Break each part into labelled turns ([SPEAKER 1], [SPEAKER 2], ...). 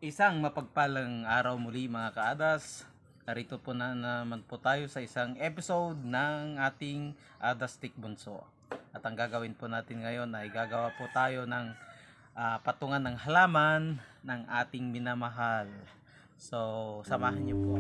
[SPEAKER 1] Isang mapagpalang araw muli mga kaadas. Narito po na naman po tayo sa isang episode ng ating Adastik Bunso. At ang gagawin po natin ngayon ay gagawa po tayo ng patungan ng halaman ng ating minamahal. So, samahan niyo po.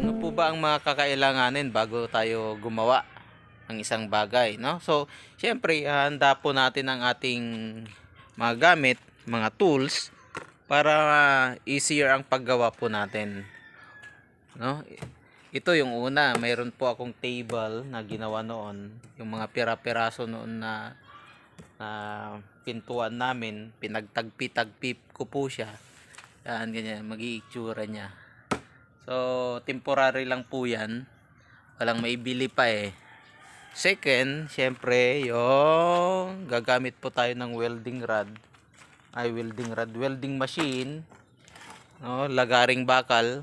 [SPEAKER 1] Ano po ba ang mga kakailanganin bago tayo gumawa ang isang bagay, no? So, syempre, handa po natin ang ating mga gamit, mga tools para easier ang paggawa po natin, no? Ito yung una, mayroon po akong table na ginawa noon, yung mga pira-piraso noon na pintuan namin, pinagtagpi-tagpi ko po siya. Yan, ganyan, mag-iitsura niya. So, temporary lang po yan. Walang maibili pa eh. Second, syempre, yung gagamit po tayo ng welding machine, no, lagaring bakal,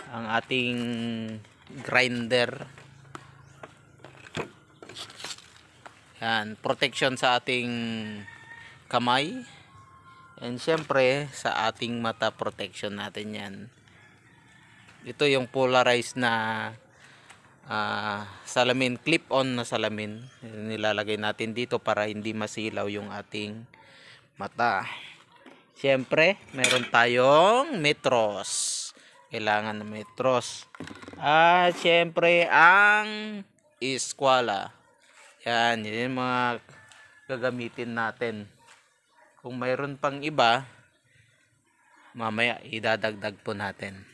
[SPEAKER 1] ang ating grinder, yan, protection sa ating kamay, and syempre, sa ating mata, protection natin yan. Ito yung polarized na salamin, clip-on na salamin, nilalagay natin dito para hindi masilaw yung ating mata. Siyempre, meron tayong metros. Kailangan ng metros. At siyempre, ang eskwala. Yan, yun yung mga gagamitin natin. Kung mayroon pang iba, mamaya idadagdag po natin.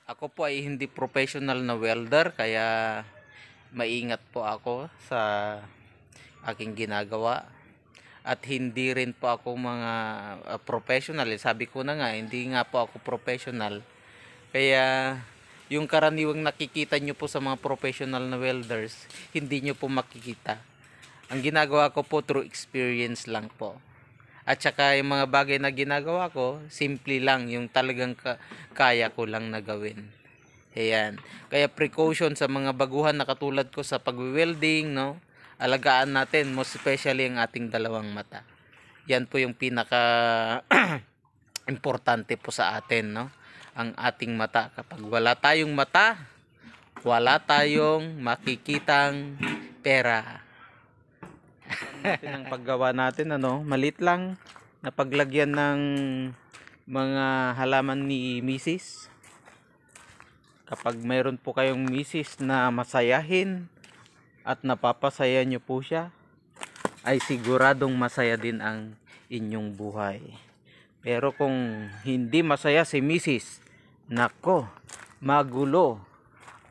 [SPEAKER 1] Ako po ay hindi professional na welder, kaya maingat po ako sa aking ginagawa. At hindi rin po ako mga professional. Sabi ko na nga, hindi nga po ako professional. Kaya yung karaniwang nakikita nyo po sa mga professional na welders, hindi nyo po makikita. Ang ginagawa ko po through experience lang po. At saka yung mga bagay na ginagawa ko, simple lang, yung talagang kaya ko lang na gawin. Ayan. Kaya precaution sa mga baguhan na katulad ko sa pag-welding, no? Alagaan natin, most especially ang ating dalawang mata. Yan po yung pinaka importante po sa atin, no? Ang ating mata. Kapag wala tayong mata, wala tayong makikitang pera. Natin ang paggawa natin, ano, malit lang na paglagyan ng mga halaman ni Mrs. Kapag mayroon po kayong Mrs. na masayahin at napapasaya nyo po siya, ay siguradong masaya din ang inyong buhay. Pero kung hindi masaya si Mrs., nako, magulo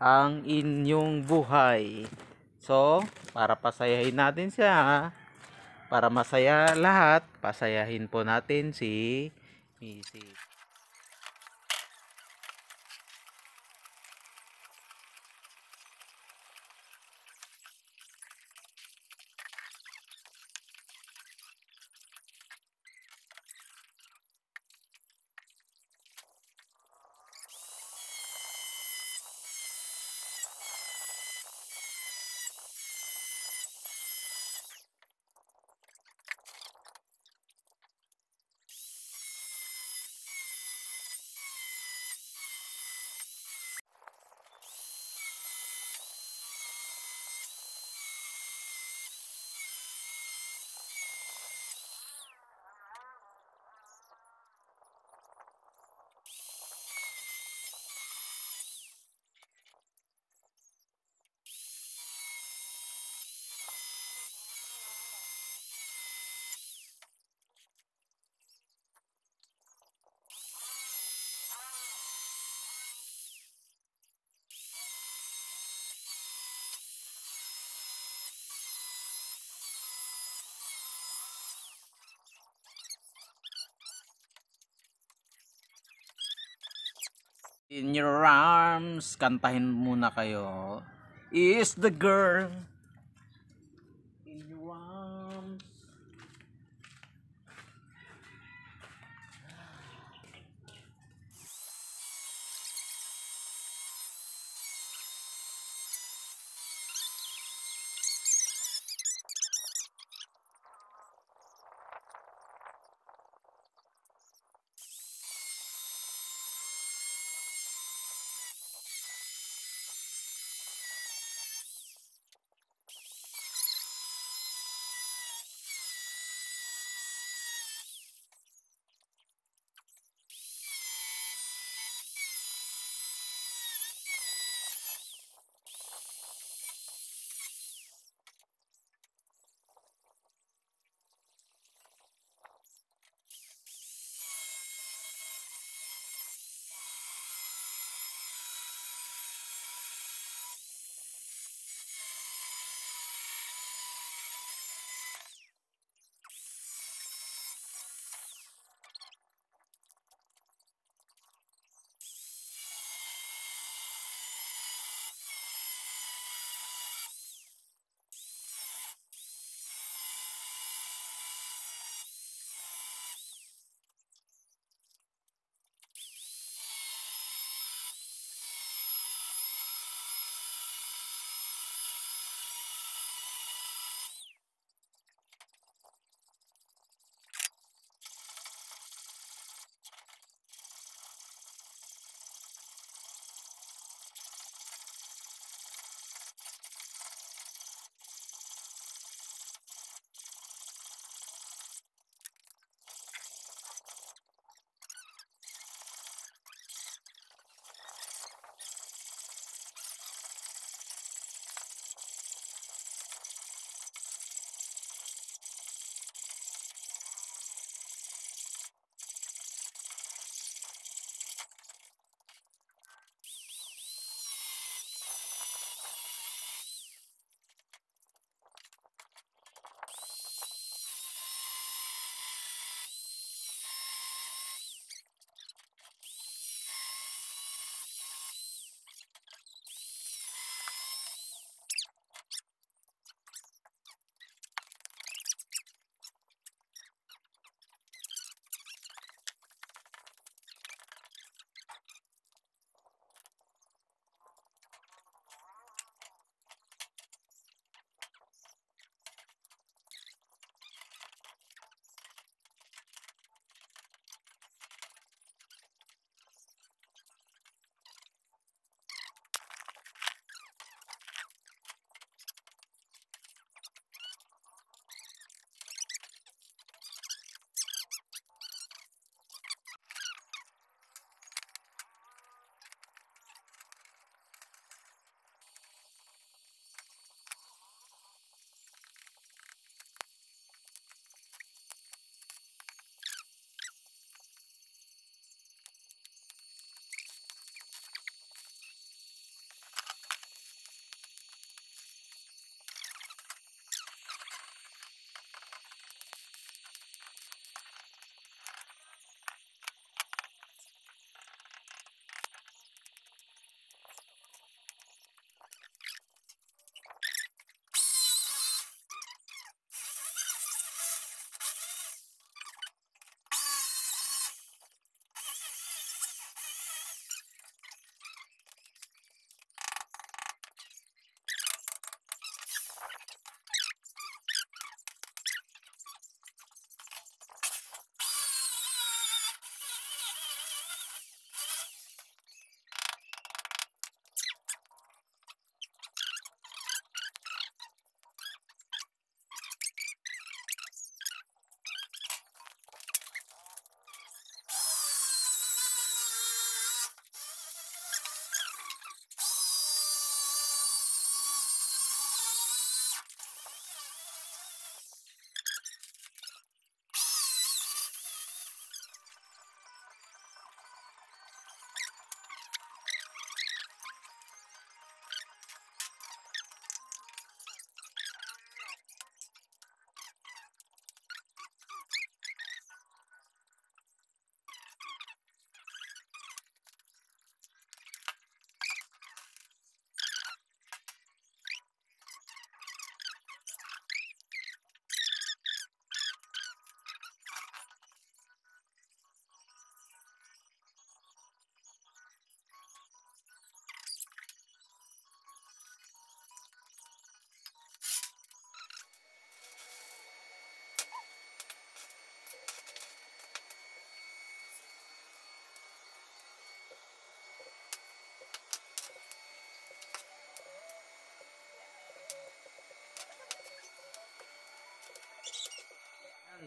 [SPEAKER 1] ang inyong buhay. So, para pasayahin natin siya, para masaya lahat, pasayahin po natin si Mrs. In your arms, kantahin muna kayo. Is the girl in your arms.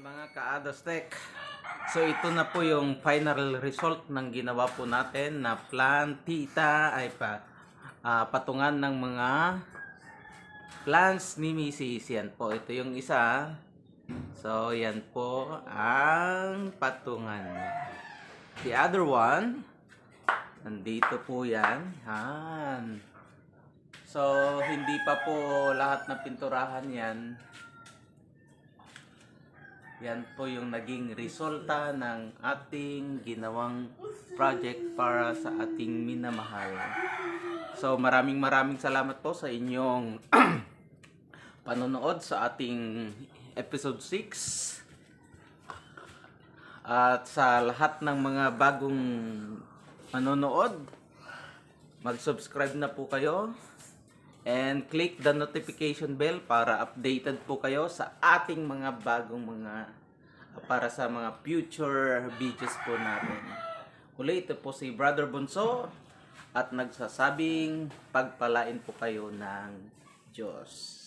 [SPEAKER 1] Mga ka-Adostech. So ito na po yung final result ng ginawa po natin na plantita ay patungan ng mga plants ni Mrs. Yan po. Ito yung isa. So yan po ang patungan. The other one, nandito po yan. Yan. So hindi pa po lahat ng pinturahan yan. Yan po yung naging resulta ng ating ginawang project para sa ating minamahal. So maraming salamat po sa inyong panonood sa ating episode 6. At sa lahat ng mga bagong manonood, mag-subscribe na po kayo. And click the notification bell para updated po kayo sa ating mga bagong para sa mga future videos po natin. Uli, ito po si Brother Bunso at nagsasabing pagpalain po kayo ng Diyos.